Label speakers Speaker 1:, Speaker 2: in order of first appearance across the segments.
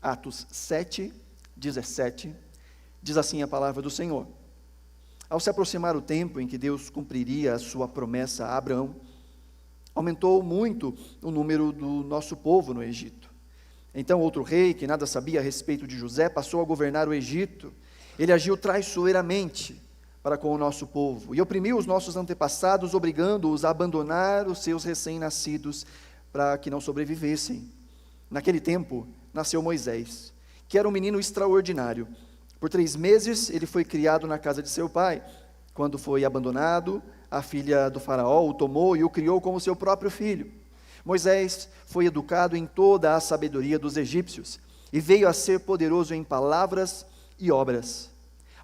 Speaker 1: Atos 7, 17, diz assim a palavra do Senhor: ao se aproximar o tempo em que Deus cumpriria a sua promessa a Abraão, aumentou muito o número do nosso povo no Egito. Então outro rei, que nada sabia a respeito de José, passou a governar o Egito. Ele agiu traiçoeiramente para com o nosso povo e oprimiu os nossos antepassados, obrigando-os a abandonar os seus recém-nascidos para que não sobrevivessem. Naquele tempo nasceu Moisés, que era um menino extraordinário. Por 3 meses ele foi criado na casa de seu pai. Quando foi abandonado, a filha do faraó o tomou e o criou como seu próprio filho. Moisés foi educado em toda a sabedoria dos egípcios e veio a ser poderoso em palavras e obras.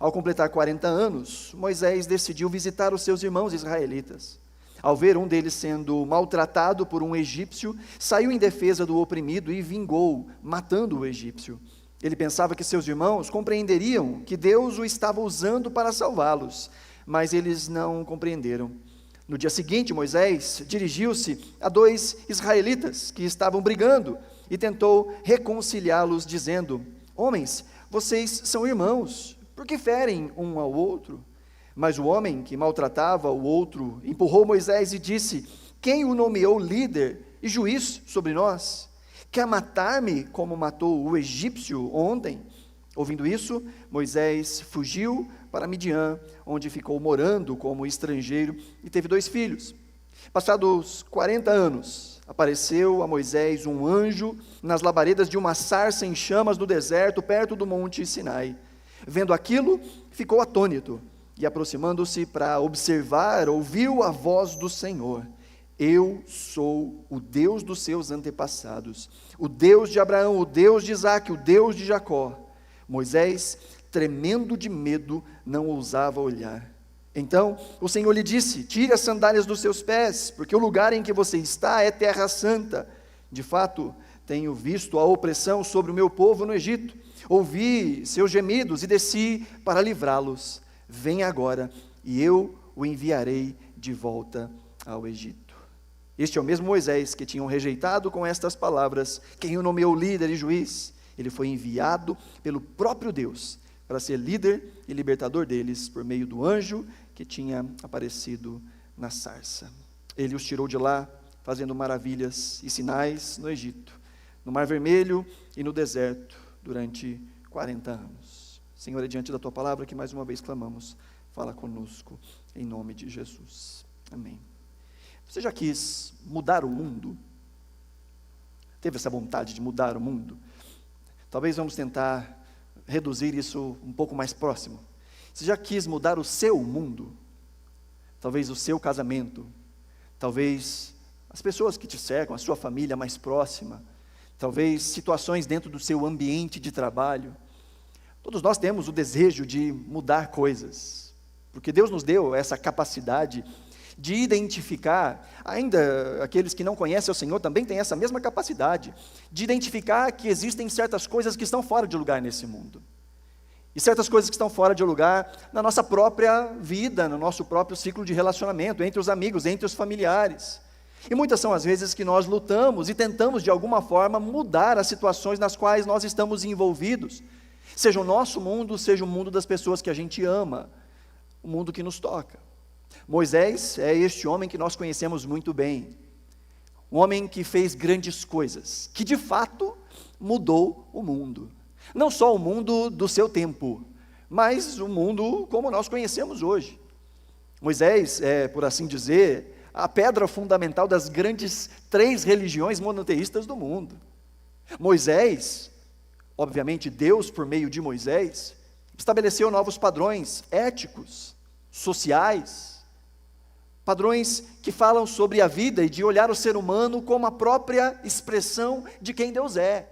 Speaker 1: Ao completar 40 anos, Moisés decidiu visitar os seus irmãos israelitas. Ao ver um deles sendo maltratado por um egípcio, saiu em defesa do oprimido e vingou, matando o egípcio. Ele pensava que seus irmãos compreenderiam que Deus o estava usando para salvá-los, mas eles não compreenderam. No dia seguinte, Moisés dirigiu-se a 2 israelitas que estavam brigando e tentou reconciliá-los, dizendo: homens, vocês são irmãos, por que ferem um ao outro? Mas o homem que maltratava o outro empurrou Moisés e disse: quem o nomeou líder e juiz sobre nós? Quer matar-me como matou o egípcio ontem? Ouvindo isso, Moisés fugiu para Midian, onde ficou morando como estrangeiro e teve 2 filhos. Passados 40 anos, apareceu a Moisés um anjo nas labaredas de uma sarça em chamas no deserto, perto do monte Sinai. Vendo aquilo, ficou atônito e, aproximando-se para observar, ouviu a voz do Senhor: eu sou o Deus dos seus antepassados, o Deus de Abraão, o Deus de Isaque, o Deus de Jacó. Moisés, tremendo de medo, não ousava olhar. Então o Senhor lhe disse: tire as sandálias dos seus pés, porque o lugar em que você está é terra santa. De fato, tenho visto a opressão sobre o meu povo no Egito, ouvi seus gemidos e desci para livrá-los. Venha agora, e eu o enviarei de volta ao Egito. Este é o mesmo Moisés que tinham rejeitado com estas palavras, quem o nomeou líder e juiz. Ele foi enviado pelo próprio Deus para ser líder e libertador deles por meio do anjo que tinha aparecido na sarça. Ele os tirou de lá, fazendo maravilhas e sinais no Egito, no Mar Vermelho e no deserto, durante 40 anos. Senhor, é diante da Tua palavra que mais uma vez clamamos, fala conosco, em nome de Jesus. Amém. Você já quis mudar o mundo? Teve essa vontade de mudar o mundo? Talvez vamos tentar reduzir isso um pouco mais próximo. Você já quis mudar o seu mundo? Talvez o seu casamento, talvez as pessoas que te cercam, a sua família mais próxima, talvez situações dentro do seu ambiente de trabalho. Todos nós temos o desejo de mudar coisas, porque Deus nos deu essa capacidade de identificar, ainda aqueles que não conhecem o Senhor também têm essa mesma capacidade, de identificar que existem certas coisas que estão fora de lugar nesse mundo, e certas coisas que estão fora de lugar na nossa própria vida, no nosso próprio ciclo de relacionamento, entre os amigos, entre os familiares, e muitas são as vezes que nós lutamos e tentamos de alguma forma mudar as situações nas quais nós estamos envolvidos, seja o nosso mundo, seja o mundo das pessoas que a gente ama, o mundo que nos toca. Moisés é este homem que nós conhecemos muito bem, um homem que fez grandes coisas, que de fato mudou o mundo, não só o mundo do seu tempo, mas o mundo como nós conhecemos hoje. Moisés é, por assim dizer, a pedra fundamental das grandes 3 religiões monoteístas do mundo. Moisés, obviamente Deus por meio de Moisés, estabeleceu novos padrões éticos, sociais, padrões que falam sobre a vida e de olhar o ser humano como a própria expressão de quem Deus é,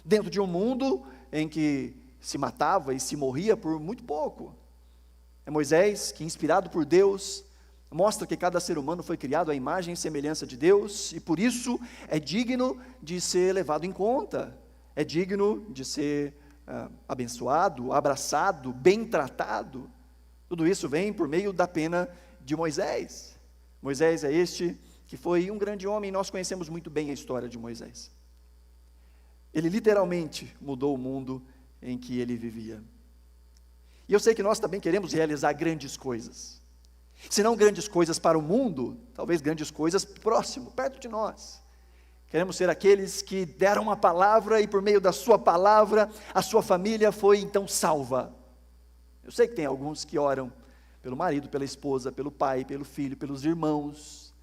Speaker 1: dentro de um mundo em que se matava e se morria por muito pouco. É Moisés que, inspirado por Deus, mostra que cada ser humano foi criado à imagem e semelhança de Deus, e por isso é digno de ser levado em conta, é digno de ser abençoado, abraçado, bem tratado. Tudo isso vem por meio da pena de Moisés. Moisés é este que foi um grande homem, e nós conhecemos muito bem a história de Moisés. Ele literalmente mudou o mundo em que ele vivia. E eu sei que nós também queremos realizar grandes coisas. Se não grandes coisas para o mundo, talvez grandes coisas próximo, perto de nós. Queremos ser aqueles que deram uma palavra e por meio da sua palavra, a sua família foi então salva. Eu sei que tem alguns que oram pelo marido, pela esposa, pelo pai, pelo filho, pelos irmãos.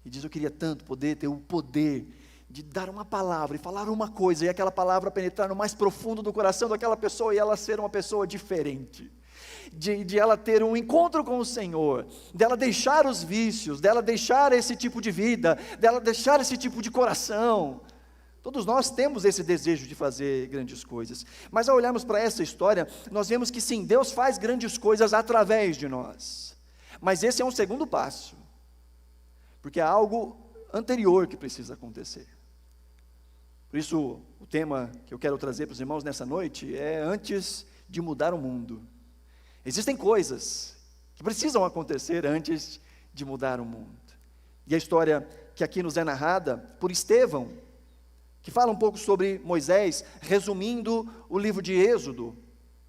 Speaker 1: E diz, eu queria tanto poder ter o poder de dar uma palavra e falar uma coisa, e aquela palavra penetrar no mais profundo do coração daquela pessoa, e ela ser uma pessoa diferente. De ela ter um encontro com o Senhor, dela deixar os vícios, dela deixar esse tipo de vida, dela deixar esse tipo de coração. Todos nós temos esse desejo de fazer grandes coisas, mas ao olharmos para essa história, nós vemos que sim, Deus faz grandes coisas através de nós, mas esse é um segundo passo, porque há algo anterior que precisa acontecer. Por isso, o tema que eu quero trazer para os irmãos nessa noite é antes de mudar o mundo. Existem coisas que precisam acontecer antes de mudar o mundo. E a história que aqui nos é narrada por Estevão, que fala um pouco sobre Moisés, resumindo o livro de Êxodo,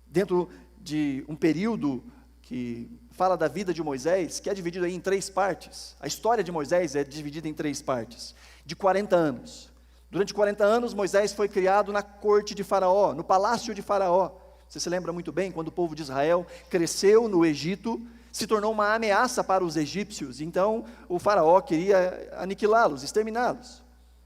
Speaker 1: dentro de um período que fala da vida de Moisés, que é dividido aí em 3 partes. A história de Moisés é dividida em 3 partes, de 40 anos. Durante 40 anos, Moisés foi criado na corte de Faraó, no palácio de Faraó. Você se lembra muito bem, quando o povo de Israel cresceu no Egito, se tornou uma ameaça para os egípcios, então o faraó queria aniquilá-los, exterminá-los,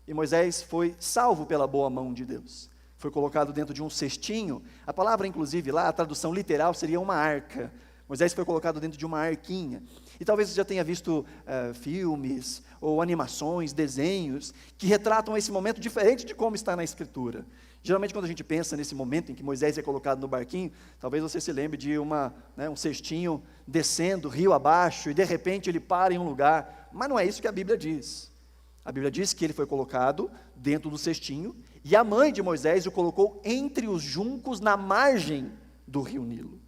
Speaker 1: e Moisés foi salvo pela boa mão de Deus, foi colocado dentro de um cestinho, a palavra inclusive lá, a tradução literal seria uma arca, Moisés foi colocado dentro de uma arquinha, e talvez você já tenha visto filmes, ou animações, desenhos, que retratam esse momento diferente de como está na Escritura. Geralmente quando a gente pensa nesse momento em que Moisés é colocado no barquinho, talvez você se lembre de um cestinho descendo, rio abaixo, e de repente ele para em um lugar, mas não é isso que a Bíblia diz. A Bíblia diz que ele foi colocado dentro do cestinho, e a mãe de Moisés o colocou entre os juncos na margem do rio Nilo.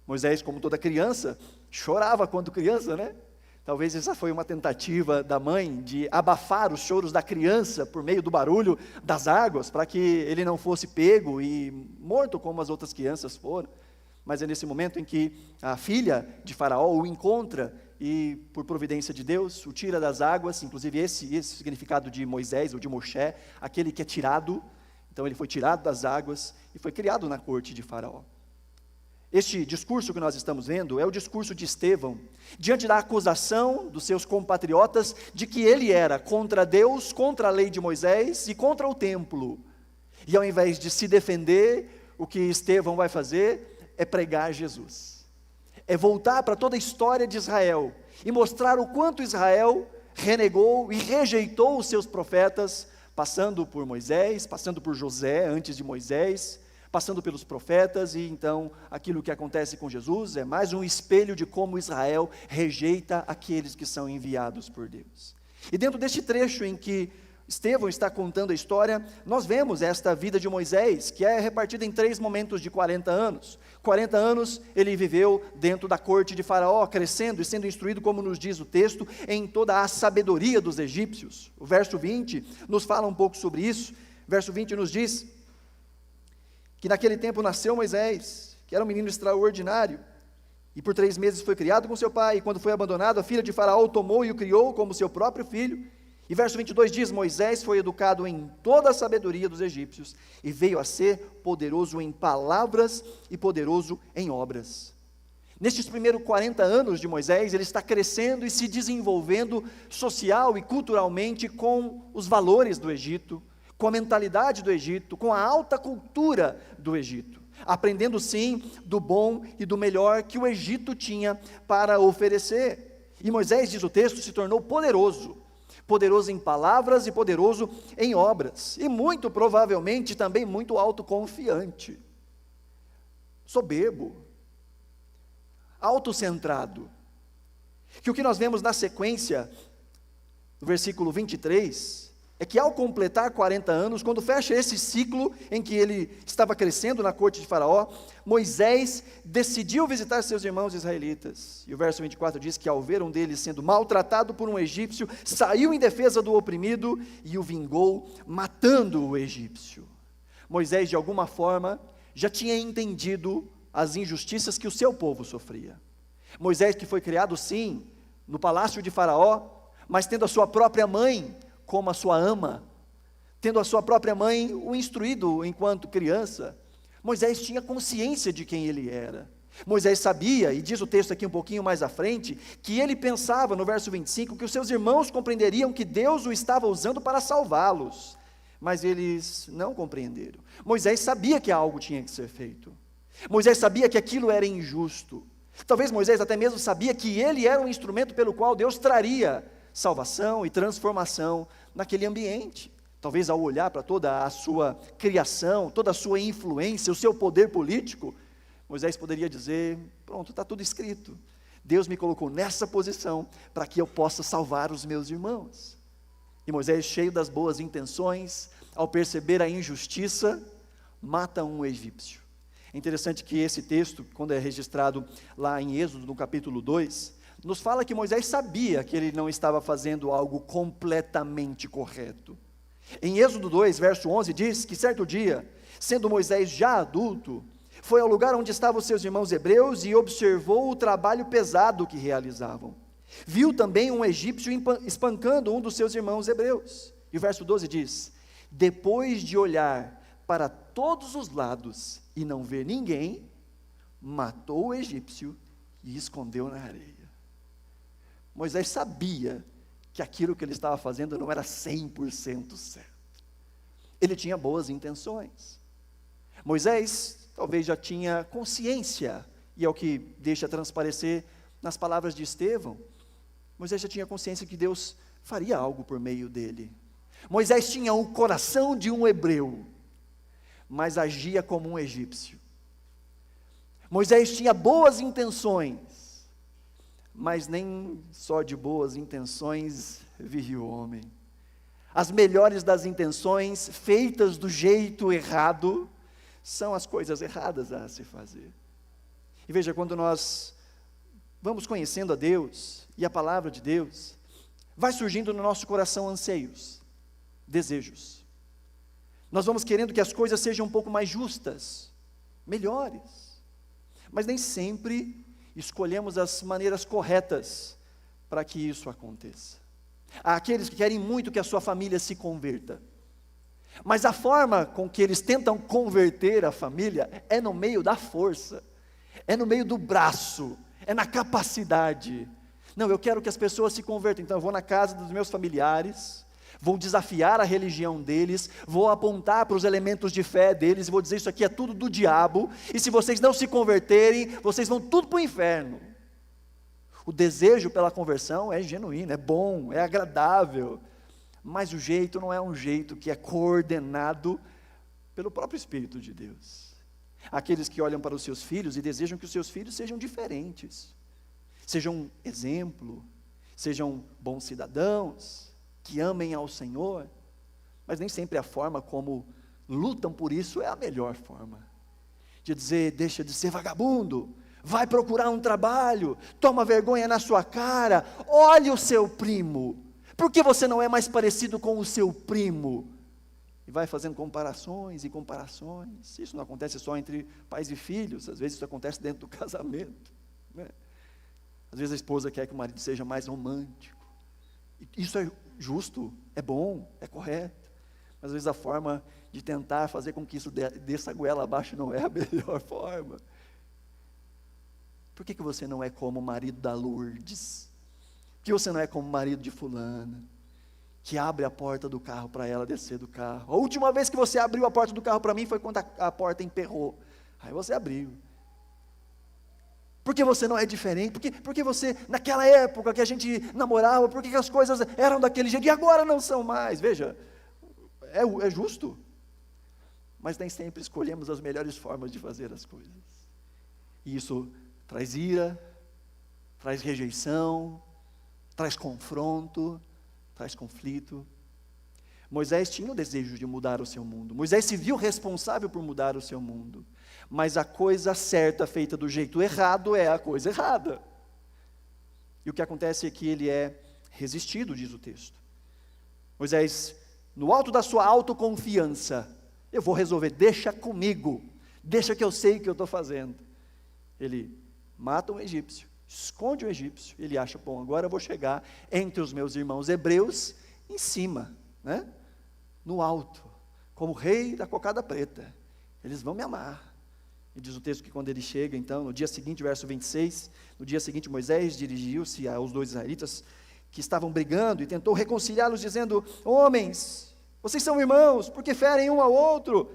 Speaker 1: Moisés, como toda criança, chorava quando criança, né? Talvez essa foi uma tentativa da mãe de abafar os choros da criança por meio do barulho das águas, para que ele não fosse pego e morto como as outras crianças foram. Mas é nesse momento em que a filha de Faraó o encontra e, por providência de Deus, o tira das águas, inclusive esse significado de Moisés ou de Moshe, aquele que é tirado. Então ele foi tirado das águas e foi criado na corte de Faraó. Este discurso que nós estamos vendo é o discurso de Estevão, diante da acusação dos seus compatriotas de que ele era contra Deus, contra a lei de Moisés e contra o templo. E ao invés de se defender, o que Estevão vai fazer é pregar Jesus. É voltar para toda a história de Israel e mostrar o quanto Israel renegou e rejeitou os seus profetas, passando por Moisés, passando por José antes de Moisés, passando pelos profetas, e então aquilo que acontece com Jesus é mais um espelho de como Israel rejeita aqueles que são enviados por Deus. E dentro deste trecho em que Estevão está contando a história, nós vemos esta vida de Moisés, que é repartida em 3 momentos de 40 anos. 40 anos ele viveu dentro da corte de Faraó, crescendo e sendo instruído, como nos diz o texto, em toda a sabedoria dos egípcios. O verso 20 nos fala um pouco sobre isso. O verso 20 nos diz que naquele tempo nasceu Moisés, que era um menino extraordinário, e por 3 meses foi criado com seu pai, e quando foi abandonado, a filha de Faraó o tomou e o criou como seu próprio filho. E verso 22 diz, Moisés foi educado em toda a sabedoria dos egípcios, e veio a ser poderoso em palavras e poderoso em obras. Nestes primeiros 40 anos de Moisés, ele está crescendo e se desenvolvendo social e culturalmente com os valores do Egito, com a mentalidade do Egito, com a alta cultura do Egito, aprendendo sim do bom e do melhor que o Egito tinha para oferecer. E Moisés, diz o texto, se tornou poderoso em palavras e poderoso em obras, e muito provavelmente também muito autoconfiante, soberbo, autocentrado. Que o que nós vemos na sequência, do versículo 23, é que ao completar 40 anos, quando fecha esse ciclo em que ele estava crescendo na corte de Faraó, Moisés decidiu visitar seus irmãos israelitas. E o verso 24 diz que ao ver um deles sendo maltratado por um egípcio, saiu em defesa do oprimido e o vingou, matando o egípcio. Moisés, de alguma forma, já tinha entendido as injustiças que o seu povo sofria. Moisés, que foi criado, sim, no palácio de Faraó, mas tendo a sua própria mãe como a sua ama, tendo a sua própria mãe o instruído enquanto criança, Moisés tinha consciência de quem ele era. Moisés sabia, e diz o texto aqui um pouquinho mais à frente, que ele pensava, no verso 25, que os seus irmãos compreenderiam que Deus o estava usando para salvá-los, mas eles não compreenderam. Moisés sabia que algo tinha que ser feito. Moisés sabia que aquilo era injusto. Talvez Moisés até mesmo sabia que ele era um instrumento pelo qual Deus traria salvação e transformação naquele ambiente. Talvez ao olhar para toda a sua criação, toda a sua influência, o seu poder político, Moisés poderia dizer: pronto, está tudo escrito. Deus me colocou nessa posição para que eu possa salvar os meus irmãos. E Moisés, cheio das boas intenções, ao perceber a injustiça, mata um egípcio. É interessante que esse texto, quando é registrado lá em Êxodo, no capítulo 2, nos fala que Moisés sabia que ele não estava fazendo algo completamente correto. Em Êxodo 2, verso 11, diz que certo dia, sendo Moisés já adulto, foi ao lugar onde estavam seus irmãos hebreus e observou o trabalho pesado que realizavam. Viu também um egípcio espancando um dos seus irmãos hebreus. E o verso 12 diz: depois de olhar para todos os lados e não ver ninguém, matou o egípcio e escondeu na areia. Moisés sabia que aquilo que ele estava fazendo não era 100% certo. Ele tinha boas intenções. Moisés talvez já tinha consciência, e é o que deixa transparecer nas palavras de Estevão. Moisés já tinha consciência que Deus faria algo por meio dele. Moisés tinha o coração de um hebreu, mas agia como um egípcio. Moisés tinha boas intenções, mas nem só de boas intenções vive o homem. As melhores das intenções, feitas do jeito errado, são as coisas erradas a se fazer. E veja, quando nós vamos conhecendo a Deus e a palavra de Deus, vai surgindo no nosso coração anseios, desejos. Nós vamos querendo que as coisas sejam um pouco mais justas, melhores, mas nem sempre escolhemos as maneiras corretas para que isso aconteça. Há aqueles que querem muito que a sua família se converta, mas a forma com que eles tentam converter a família é no meio da força, é no meio do braço, é na capacidade. Não, eu quero que as pessoas se convertam, então eu vou na casa dos meus familiares, vou desafiar a religião deles, vou apontar para os elementos de fé deles, e vou dizer: isso aqui é tudo do diabo, e se vocês não se converterem, vocês vão tudo para o inferno. O desejo pela conversão é genuíno, é bom, é agradável, mas o jeito não é um jeito que é coordenado pelo próprio Espírito de Deus. Aqueles que olham para os seus filhos e desejam que os seus filhos sejam diferentes, sejam exemplo, sejam bons cidadãos, que amem ao Senhor, mas nem sempre a forma como lutam por isso é a melhor forma. De dizer: deixa de ser vagabundo, vai procurar um trabalho, toma vergonha na sua cara, olhe o seu primo, por que você não é mais parecido com o seu primo? E vai fazendo comparações e comparações. Isso não acontece só entre pais e filhos, às vezes isso acontece dentro do casamento, né? Às vezes a esposa quer que o marido seja mais romântico. Isso é justo, é bom, é correto, mas às vezes a forma de tentar fazer com que isso desça a goela abaixo não é a melhor forma. Por que você não é como o marido da Lourdes? Por que você não é como o marido de fulana, que abre a porta do carro para ela descer do carro? A última vez que você abriu a porta do carro para mim foi quando a porta emperrou, aí você abriu. Por que você não é diferente? Porque você, naquela época que a gente namorava, por que as coisas eram daquele jeito e agora não são mais? Veja, é justo, mas nem sempre escolhemos as melhores formas de fazer as coisas. E isso traz ira, traz rejeição, traz confronto, traz conflito. Moisés tinha o desejo de mudar o seu mundo. Moisés se viu responsável por mudar o seu mundo. Mas a coisa certa feita do jeito errado é a coisa errada. E o que acontece é que ele é resistido, diz o texto. Moisés, no alto da sua autoconfiança, eu vou resolver, deixa comigo, deixa que eu sei o que eu estou fazendo. Ele mata um egípcio, esconde o egípcio, ele acha, bom, agora eu vou chegar entre os meus irmãos hebreus, em cima, né? No alto, como rei da cocada preta, eles vão me amar. E diz o texto que quando ele chega, então, no dia seguinte, verso 26, no dia seguinte Moisés dirigiu-se aos 2 israelitas, que estavam brigando, e tentou reconciliá-los, dizendo, homens, vocês são irmãos, porque ferem um ao outro.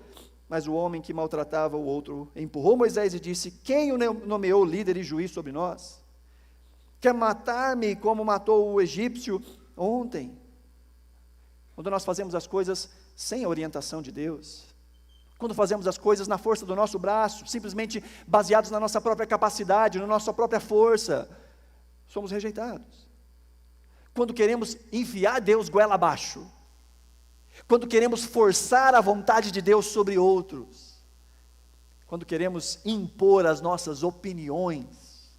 Speaker 1: Mas o homem que maltratava o outro empurrou Moisés e disse, quem o nomeou líder e juiz sobre nós? Quer matar-me como matou o egípcio ontem? Quando nós fazemos as coisas sem a orientação de Deus, quando fazemos as coisas na força do nosso braço, simplesmente baseados na nossa própria capacidade, na nossa própria força, somos rejeitados. Quando queremos enfiar Deus goela abaixo, quando queremos forçar a vontade de Deus sobre outros, quando queremos impor as nossas opiniões,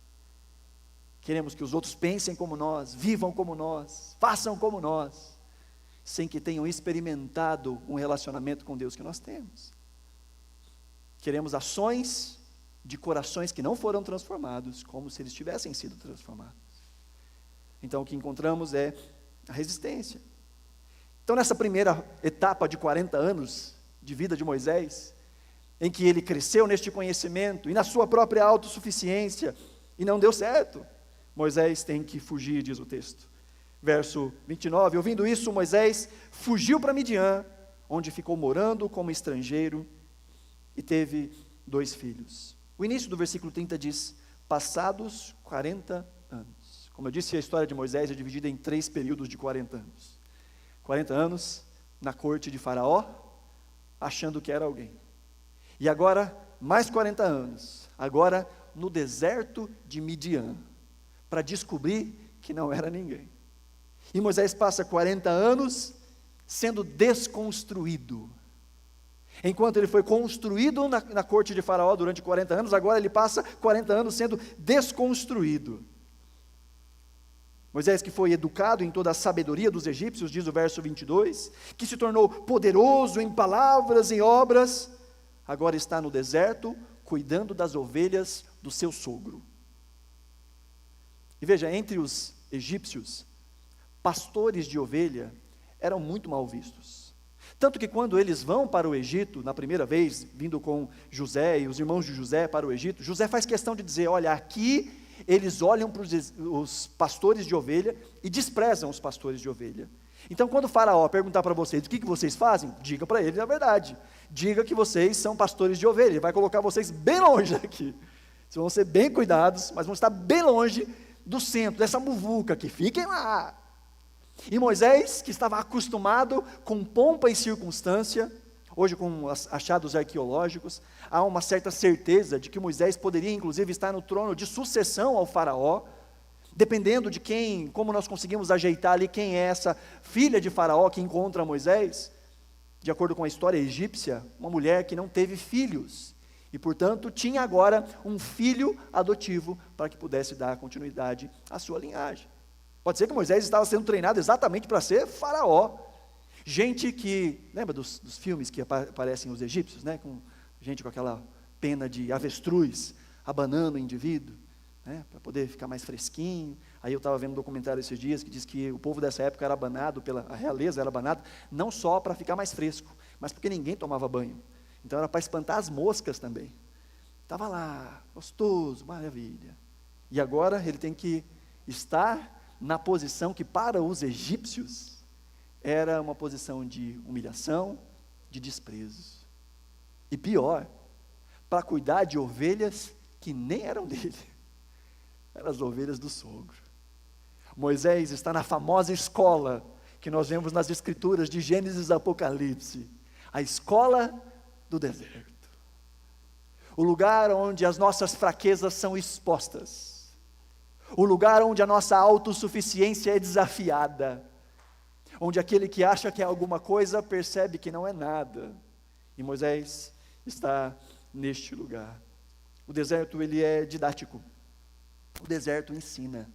Speaker 1: queremos que os outros pensem como nós, vivam como nós, façam como nós, sem que tenham experimentado um relacionamento com Deus que nós temos. Queremos ações de corações que não foram transformados, como se eles tivessem sido transformados. Então o que encontramos é a resistência. Então nessa primeira etapa de 40 anos de vida de Moisés, em que ele cresceu neste conhecimento e na sua própria autossuficiência, e não deu certo, Moisés tem que fugir, diz o texto. Verso 29, ouvindo isso, Moisés fugiu para Midian, onde ficou morando como estrangeiro, e teve 2 filhos. O início do versículo 30 diz, passados 40 anos. Como eu disse, a história de Moisés é dividida em 3 períodos de 40 anos. 40 anos na corte de Faraó, achando que era alguém. E agora, mais 40 anos, agora no deserto de Midian, para descobrir que não era ninguém. E Moisés passa 40 anos sendo desconstruído. Enquanto ele foi construído na corte de Faraó durante 40 anos, agora ele passa 40 anos sendo desconstruído. Moisés, que foi educado em toda a sabedoria dos egípcios, diz o verso 22, que se tornou poderoso em palavras e obras, agora está no deserto, cuidando das ovelhas do seu sogro. E veja, entre os egípcios, pastores de ovelha eram muito mal vistos. Tanto que quando eles vão para o Egito, na primeira vez, vindo com José e os irmãos de José para o Egito, José faz questão de dizer, olha, aqui eles olham para os pastores de ovelha e desprezam os pastores de ovelha. Então quando o Faraó perguntar para vocês, o que vocês fazem? Diga para ele a verdade. Diga que vocês são pastores de ovelha, ele vai colocar vocês bem longe daqui. Vocês vão ser bem cuidados, mas vão estar bem longe do centro, dessa muvuca aqui, fiquem lá. E Moisés, que estava acostumado com pompa e circunstância, hoje com achados arqueológicos, há uma certa certeza de que Moisés poderia inclusive estar no trono de sucessão ao Faraó, dependendo de quem, como nós conseguimos ajeitar ali quem é essa filha de Faraó que encontra Moisés. De acordo com a história egípcia, uma mulher que não teve filhos, e portanto tinha agora um filho adotivo para que pudesse dar continuidade à sua linhagem. Pode ser que Moisés estava sendo treinado exatamente para ser Faraó. Gente que, lembra dos filmes que aparecem os egípcios, né? Gente com aquela pena de avestruz, abanando o indivíduo, né? Para poder ficar mais fresquinho. Aí eu estava vendo um documentário esses dias que diz que o povo dessa época era abanado, a realeza era abanada, não só para ficar mais fresco, mas porque ninguém tomava banho. Então era para espantar as moscas também. Estava lá, gostoso, maravilha. E agora ele tem que estar na posição que para os egípcios era uma posição de humilhação, de desprezo. E pior, para cuidar de ovelhas que nem eram dele, eram as ovelhas do sogro. Moisés está na famosa escola que nós vemos nas escrituras de Gênesis e Apocalipse, a escola do deserto. O lugar onde as nossas fraquezas são expostas, o lugar onde a nossa autossuficiência é desafiada, onde aquele que acha que é alguma coisa percebe que não é nada. E Moisés está neste lugar. O deserto, ele é didático. O deserto ensina.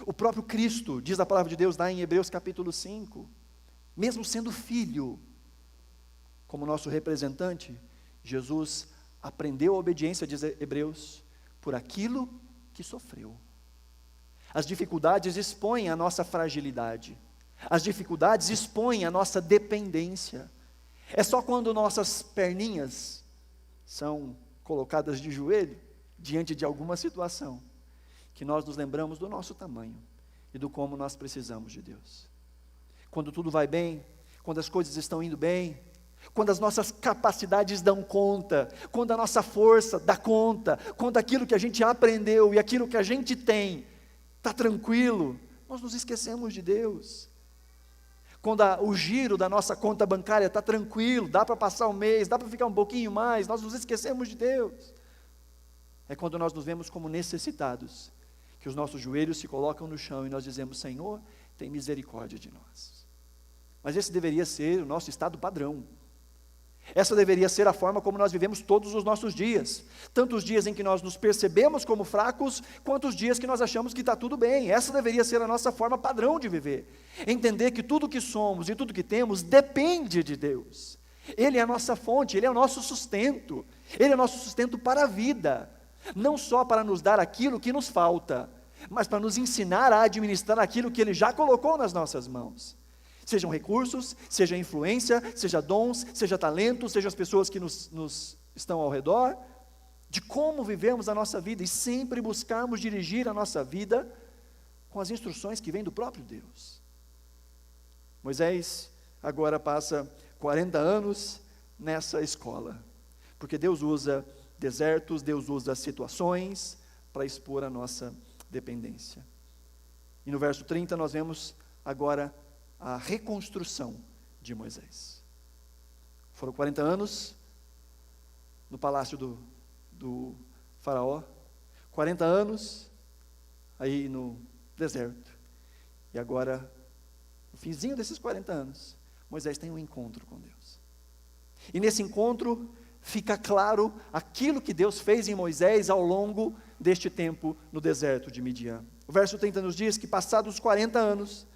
Speaker 1: O próprio Cristo, diz a palavra de Deus lá em Hebreus capítulo 5, mesmo sendo filho, como nosso representante, Jesus aprendeu a obediência, diz Hebreus, por aquilo que sofreu. As dificuldades expõem a nossa fragilidade. As dificuldades expõem a nossa dependência. É só quando nossas perninhas são colocadas de joelho, diante de alguma situação, que nós nos lembramos do nosso tamanho e do como nós precisamos de Deus. Quando tudo vai bem, quando as coisas estão indo bem, quando as nossas capacidades dão conta, quando a nossa força dá conta, quando aquilo que a gente aprendeu e aquilo que a gente tem está tranquilo, nós nos esquecemos de Deus. Quando o giro da nossa conta bancária está tranquilo, dá para passar o mês, dá para ficar um pouquinho mais, nós nos esquecemos de Deus. É quando nós nos vemos como necessitados, que os nossos joelhos se colocam no chão e nós dizemos: Senhor, tem misericórdia de nós. Mas esse deveria ser o nosso estado padrão. Essa deveria ser a forma como nós vivemos todos os nossos dias. Tanto os dias em que nós nos percebemos como fracos, quanto os dias que nós achamos que está tudo bem. Essa deveria ser a nossa forma padrão de viver. Entender que tudo que somos e tudo que temos depende de Deus. Ele é a nossa fonte, Ele é o nosso sustento. Ele é o nosso sustento para a vida. Não só para nos dar aquilo que nos falta, mas para nos ensinar a administrar aquilo que Ele já colocou nas nossas mãos. Sejam recursos, seja influência, seja dons, seja talento, sejam as pessoas que nos estão ao redor, de como vivemos a nossa vida e sempre buscarmos dirigir a nossa vida com as instruções que vêm do próprio Deus. Moisés agora passa 40 anos nessa escola, porque Deus usa desertos, Deus usa situações para expor a nossa dependência. E no verso 30 nós vemos agora a reconstrução de Moisés. Foram 40 anos no palácio do faraó, 40 anos aí no deserto, e agora, no finzinho desses 40 anos, Moisés tem um encontro com Deus, e nesse encontro fica claro aquilo que Deus fez em Moisés ao longo deste tempo no deserto de Midian. O verso 30 nos diz que passados 40 anos,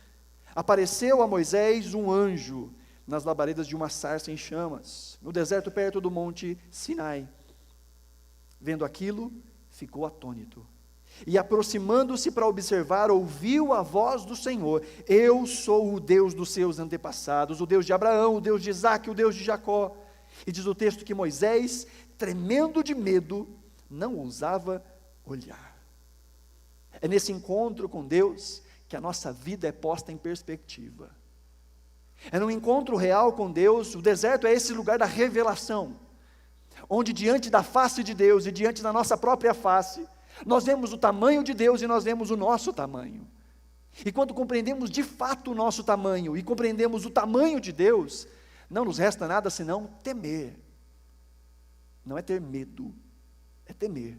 Speaker 1: apareceu a Moisés um anjo nas labaredas de uma sarça em chamas, no deserto perto do monte Sinai. Vendo aquilo, ficou atônito. E aproximando-se para observar, ouviu a voz do Senhor: Eu sou o Deus dos seus antepassados, o Deus de Abraão, o Deus de Isaque, o Deus de Jacó. E diz o texto que Moisés, tremendo de medo, não ousava olhar. É nesse encontro com Deus que a nossa vida é posta em perspectiva. É num encontro real com Deus. O deserto é esse lugar da revelação, onde diante da face de Deus e diante da nossa própria face, nós vemos o tamanho de Deus e nós vemos o nosso tamanho. E quando compreendemos de fato o nosso tamanho e compreendemos o tamanho de Deus, não nos resta nada senão temer. Não é ter medo, é temer.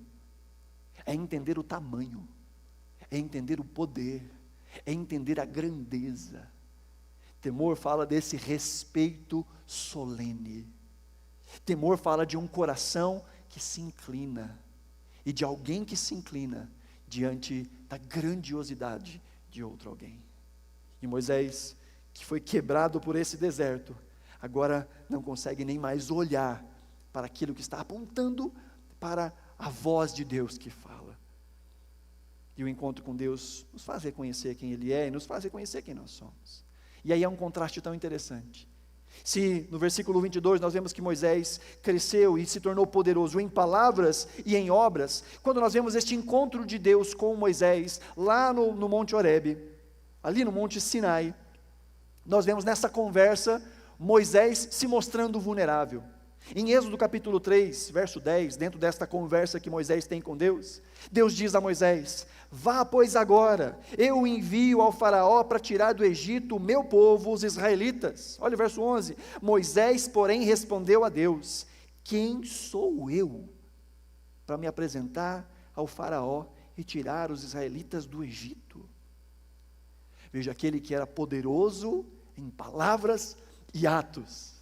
Speaker 1: É entender o tamanho, é entender o poder, é entender a grandeza. Temor fala desse respeito solene. Temor fala de um coração que se inclina, e de alguém que se inclina diante da grandiosidade de outro alguém. E Moisés, que foi quebrado por esse deserto, agora não consegue nem mais olhar para aquilo que está apontando para a voz de Deus que fala. E o encontro com Deus nos faz reconhecer quem Ele é e nos faz reconhecer quem nós somos. E aí é um contraste tão interessante. Se no versículo 22 nós vemos que Moisés cresceu e se tornou poderoso em palavras e em obras, quando nós vemos este encontro de Deus com Moisés, lá no Monte Horebe, ali no Monte Sinai, nós vemos nessa conversa, Moisés se mostrando vulnerável. Em Êxodo capítulo 3, verso 10, dentro desta conversa que Moisés tem com Deus, Deus diz a Moisés: vá, pois agora, eu envio ao faraó para tirar do Egito o meu povo, os israelitas. Olha o verso 11, Moisés, porém, respondeu a Deus: quem sou eu para me apresentar ao faraó e tirar os israelitas do Egito? Veja, aquele que era poderoso em palavras e atos,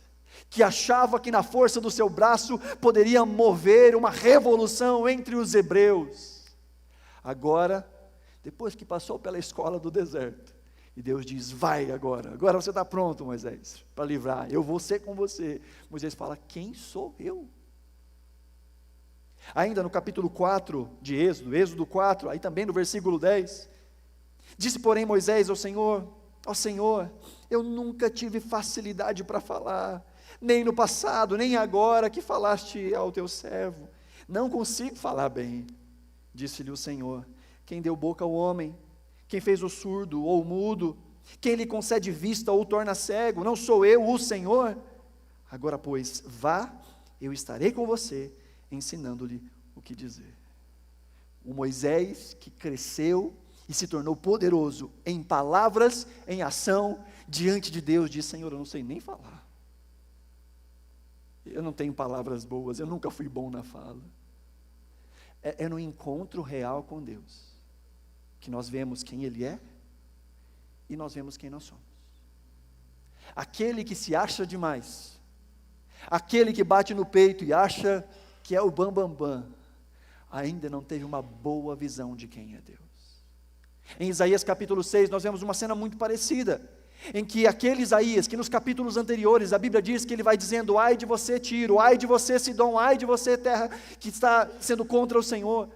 Speaker 1: que achava que na força do seu braço poderia mover uma revolução entre os hebreus. Agora, depois que passou pela escola do deserto, e Deus diz, vai agora você está pronto, Moisés, para livrar, eu vou ser com você. Moisés fala, quem sou eu? Ainda no capítulo 4 de Êxodo 4, aí também no versículo 10, disse porém Moisés ao Senhor, ó Senhor, eu nunca tive facilidade para falar, nem no passado, nem agora que falaste ao teu servo, não consigo falar bem. Disse-lhe o Senhor, quem deu boca ao homem? Quem fez o surdo ou o mudo? Quem lhe concede vista ou o torna cego? Não sou eu, o Senhor? Agora, pois, vá, eu estarei com você, ensinando-lhe o que dizer. O Moisés que cresceu e se tornou poderoso em palavras, em ação, diante de Deus, diz, Senhor, eu não sei nem falar. Eu não tenho palavras boas, eu nunca fui bom na fala. É no encontro real com Deus que nós vemos quem Ele é e nós vemos quem nós somos. Aquele que se acha demais, aquele que bate no peito e acha que é o bambambam, ainda não teve uma boa visão de quem é Deus. Em Isaías capítulo 6, nós vemos uma cena muito parecida, em que aquele Isaías, que nos capítulos anteriores, a Bíblia diz que ele vai dizendo, ai de você Tiro, ai de você Sidom, ai de você terra que está sendo contra o Senhor.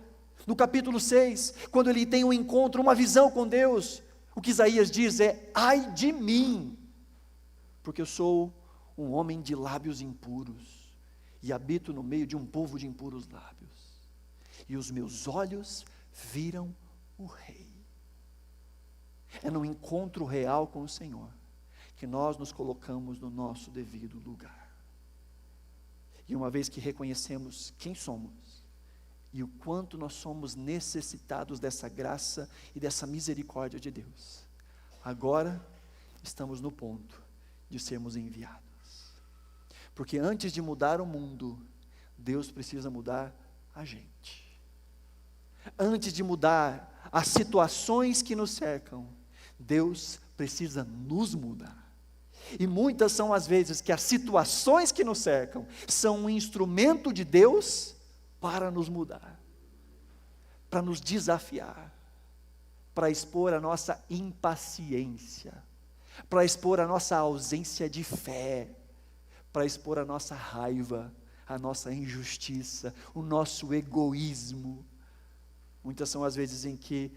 Speaker 1: No capítulo 6, quando ele tem um encontro, uma visão com Deus, o que Isaías diz é, ai de mim, porque eu sou um homem de lábios impuros, e habito no meio de um povo de impuros lábios, e os meus olhos viram o Rei. É no encontro real com o Senhor, que nós nos colocamos no nosso devido lugar, e uma vez que reconhecemos quem somos, e o quanto nós somos necessitados dessa graça e dessa misericórdia de Deus, agora estamos no ponto de sermos enviados, porque antes de mudar o mundo, Deus precisa mudar a gente. Antes de mudar as situações que nos cercam, Deus precisa nos mudar. E muitas são as vezes que as situações que nos cercam são um instrumento de Deus para nos mudar, para nos desafiar, para expor a nossa impaciência, para expor a nossa ausência de fé, para expor a nossa raiva, a nossa injustiça, o nosso egoísmo. Muitas são as vezes em que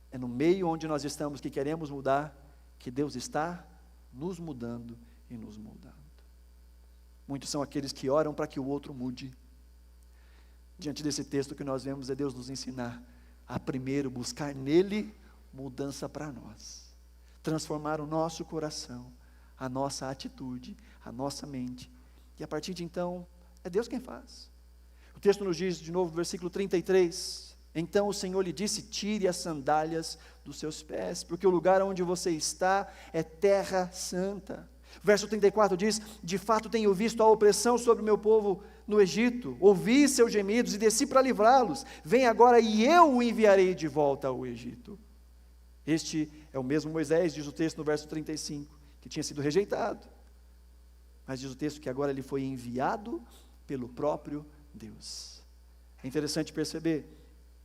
Speaker 1: é no meio onde nós estamos que queremos mudar, que Deus está nos mudando e nos moldando. Muitos são aqueles que oram para que o outro mude. Diante desse texto que nós vemos, é Deus nos ensinar a primeiro buscar nele mudança para nós, transformar o nosso coração, a nossa atitude, a nossa mente, e a partir de então, é Deus quem faz. O texto nos diz de novo, versículo 33, então o Senhor lhe disse, tire as sandálias dos seus pés, porque o lugar onde você está é terra santa. Verso 34 diz, de fato tenho visto a opressão sobre o meu povo no Egito, ouvi seus gemidos e desci para livrá-los, vem agora e eu o enviarei de volta ao Egito. Este é o mesmo Moisés, diz o texto no verso 35, que tinha sido rejeitado, mas diz o texto que agora ele foi enviado pelo próprio Deus. É interessante perceber,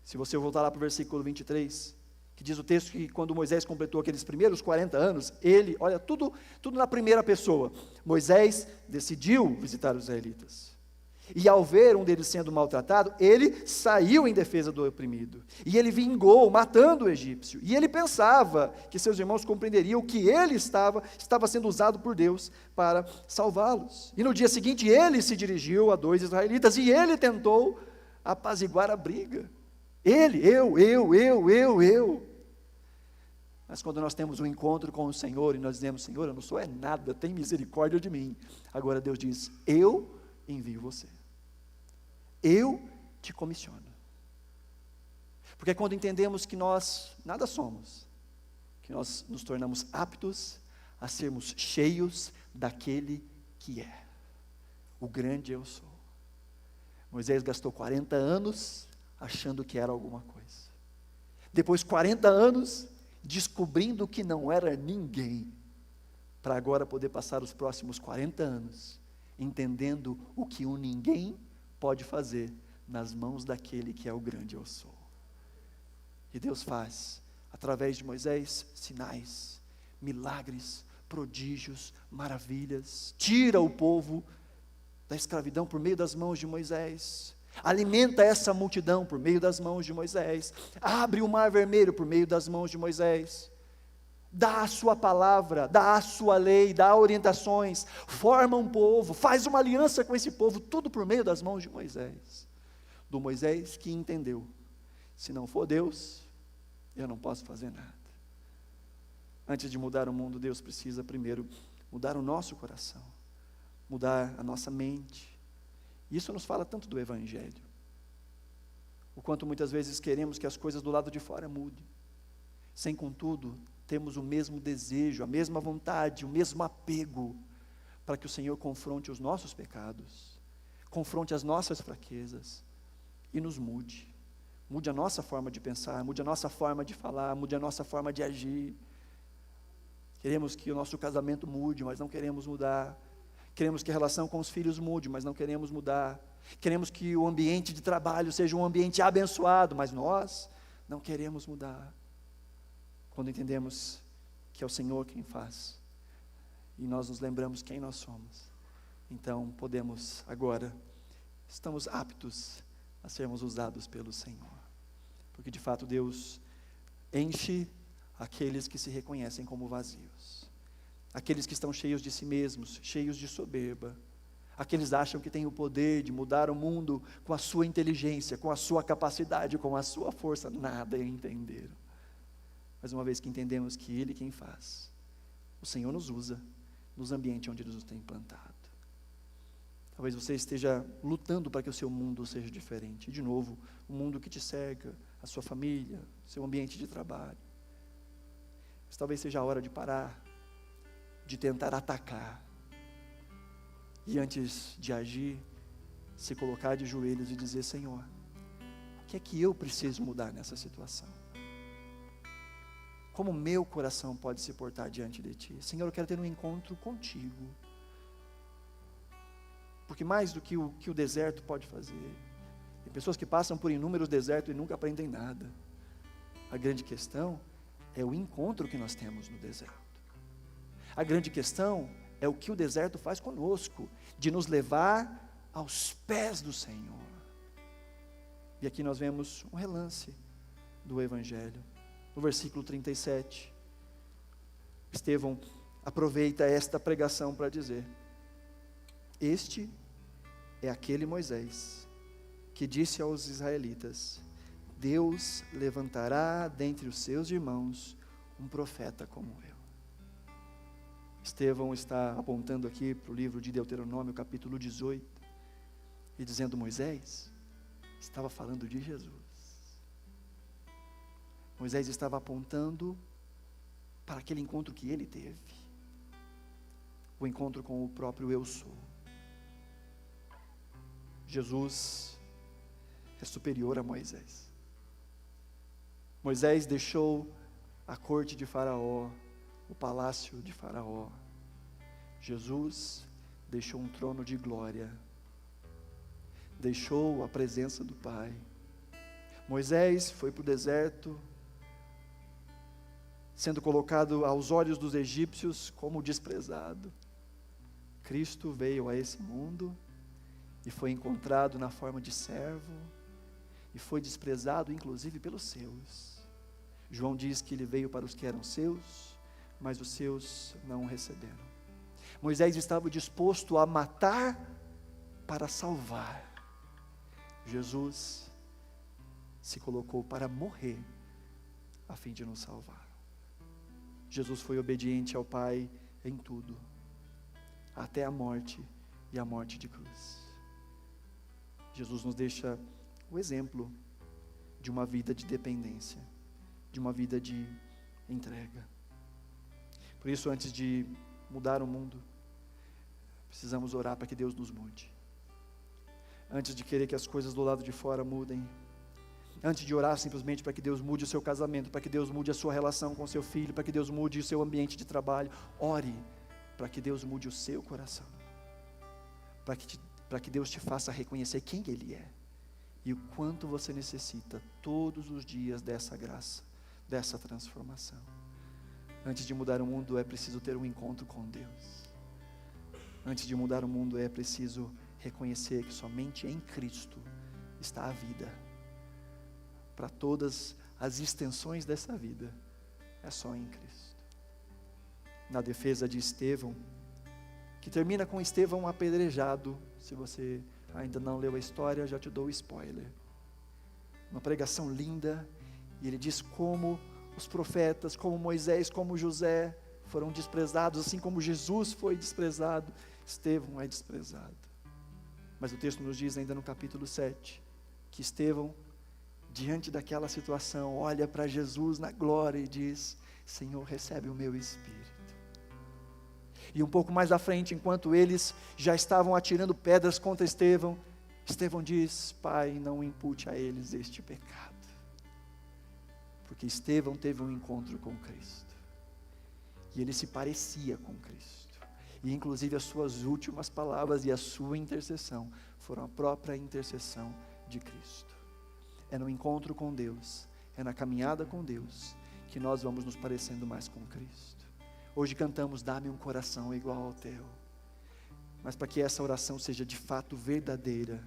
Speaker 1: se você voltar lá para o versículo 23, que diz o texto que quando Moisés completou aqueles primeiros 40 anos, ele, olha, tudo na primeira pessoa, Moisés decidiu visitar os israelitas, e ao ver um deles sendo maltratado, ele saiu em defesa do oprimido, e ele vingou, matando o egípcio, e ele pensava que seus irmãos compreenderiam que ele estava sendo usado por Deus para salvá-los, e no dia seguinte ele se dirigiu a 2 israelitas, e ele tentou apaziguar a briga, eu. Mas quando nós temos um encontro com o Senhor, e nós dizemos, Senhor, eu não sou nada, tem misericórdia de mim, agora Deus diz, eu envio você, eu te comissiono, porque quando entendemos que nós nada somos, que nós nos tornamos aptos a sermos cheios daquele que é, o grande eu sou. Moisés gastou 40 anos achando que era alguma coisa, depois 40 anos, descobrindo que não era ninguém, para agora poder passar os próximos 40 anos, entendendo o que um ninguém pode fazer nas mãos daquele que é o grande eu sou. E Deus faz, através de Moisés, sinais, milagres, prodígios, maravilhas, tira o povo da escravidão por meio das mãos de Moisés, alimenta essa multidão por meio das mãos de Moisés, abre o mar vermelho por meio das mãos de Moisés, dá a sua palavra, dá a sua lei, dá orientações, forma um povo, faz uma aliança com esse povo, tudo por meio das mãos de Moisés, do Moisés que entendeu, se não for Deus, eu não posso fazer nada. Antes de mudar o mundo, Deus precisa primeiro mudar o nosso coração, mudar a nossa mente. Isso nos fala tanto do Evangelho, o quanto muitas vezes queremos que as coisas do lado de fora mudem, sem contudo temos o mesmo desejo, a mesma vontade, o mesmo apego, para que o Senhor confronte os nossos pecados, confronte as nossas fraquezas, e nos mude, mude a nossa forma de pensar, mude a nossa forma de falar, mude a nossa forma de agir. Queremos que o nosso casamento mude, mas não queremos mudar. Queremos que a relação com os filhos mude, mas não queremos mudar. Queremos que o ambiente de trabalho seja um ambiente abençoado, mas nós não queremos mudar. Quando entendemos que é o Senhor quem faz, e nós nos lembramos quem nós somos, então podemos agora, estamos aptos a sermos usados pelo Senhor, porque de fato Deus enche aqueles que se reconhecem como vazios, aqueles que estão cheios de si mesmos, cheios de soberba, aqueles que acham que têm o poder de mudar o mundo com a sua inteligência, com a sua capacidade, com a sua força, nada entenderam. Mas uma vez que entendemos que Ele quem faz, o Senhor nos usa nos ambientes onde Ele nos tem plantado. Talvez você esteja lutando para que o seu mundo seja diferente. E de novo, o mundo que te cerca, a sua família, seu ambiente de trabalho. Mas talvez seja a hora de parar, de tentar atacar. E antes de agir, se colocar de joelhos e dizer: Senhor, o que é que eu preciso mudar nessa situação? Como o meu coração pode se portar diante de Ti? Senhor, eu quero ter um encontro contigo. Porque mais do que o deserto pode fazer, tem pessoas que passam por inúmeros desertos e nunca aprendem nada. A grande questão é o encontro que nós temos no deserto. A grande questão é o que o deserto faz conosco, de nos levar aos pés do Senhor. E aqui nós vemos um relance do Evangelho. No versículo 37, Estevão aproveita esta pregação para dizer: este é aquele Moisés que disse aos israelitas: Deus levantará dentre os seus irmãos um profeta como eu. Estevão está apontando aqui para o livro de Deuteronômio, capítulo 18, e dizendo: Moisés estava falando de Jesus. Moisés estava apontando para aquele encontro que ele teve, o encontro com o próprio eu sou. Jesus é superior a Moisés. Moisés deixou a corte de Faraó, o palácio de Faraó. Jesus deixou um trono de glória, deixou a presença do Pai. Moisés foi para o deserto, sendo colocado aos olhos dos egípcios como desprezado. Cristo veio a esse mundo e foi encontrado na forma de servo e foi desprezado inclusive pelos seus. João diz que ele veio para os que eram seus, mas os seus não o receberam. Moisés estava disposto a matar para salvar. Jesus se colocou para morrer a fim de nos salvar. Jesus foi obediente ao Pai em tudo, até a morte e a morte de cruz. Jesus nos deixa o exemplo de uma vida de dependência, de uma vida de entrega. Por isso, antes de mudar o mundo, precisamos orar para que Deus nos mude. Antes de querer que as coisas do lado de fora mudem, Antes de orar simplesmente para que Deus mude o seu casamento, para que Deus mude a sua relação com seu filho, para que Deus mude o seu ambiente de trabalho, ore para que Deus mude o seu coração. Para que Deus te faça reconhecer quem Ele é e o quanto você necessita todos os dias dessa graça, dessa transformação. Antes de mudar o mundo é preciso ter um encontro com Deus. Antes de mudar o mundo é preciso reconhecer que somente em Cristo está a vida. Para todas as extensões dessa vida, é só em Cristo. Na defesa de Estevão, que termina com Estevão apedrejado, se você ainda não leu a história, já te dou o spoiler. Uma pregação linda, e ele diz como os profetas, como Moisés, como José, foram desprezados, assim como Jesus foi desprezado, Estevão é desprezado. Mas o texto nos diz ainda no capítulo 7, que Estevão, diante daquela situação, olha para Jesus na glória e diz: Senhor, recebe o meu espírito. E um pouco mais à frente, enquanto eles já estavam atirando pedras contra Estevão, Estevão diz: Pai, não impute a eles este pecado. Porque Estevão teve um encontro com Cristo. E ele se parecia com Cristo. E inclusive as suas últimas palavras e a sua intercessão foram a própria intercessão de Cristo. É no encontro com Deus, é na caminhada com Deus, que nós vamos nos parecendo mais com Cristo. Hoje cantamos: dá-me um coração igual ao teu. Mas para que essa oração seja de fato verdadeira,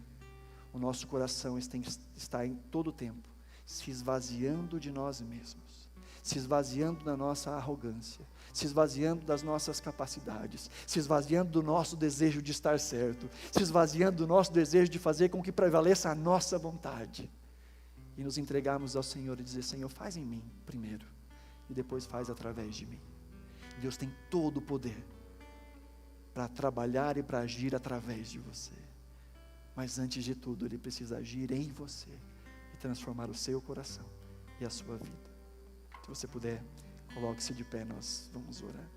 Speaker 1: o nosso coração está em todo o tempo se esvaziando de nós mesmos, se esvaziando da nossa arrogância, se esvaziando das nossas capacidades, se esvaziando do nosso desejo de estar certo, se esvaziando do nosso desejo de fazer com que prevaleça a nossa vontade, e nos entregarmos ao Senhor e dizer: Senhor, faz em mim primeiro, e depois faz através de mim. Deus tem todo o poder para trabalhar e para agir através de você, mas antes de tudo Ele precisa agir em você e transformar o seu coração e a sua vida. Se você puder, coloque-se de pé, nós vamos orar.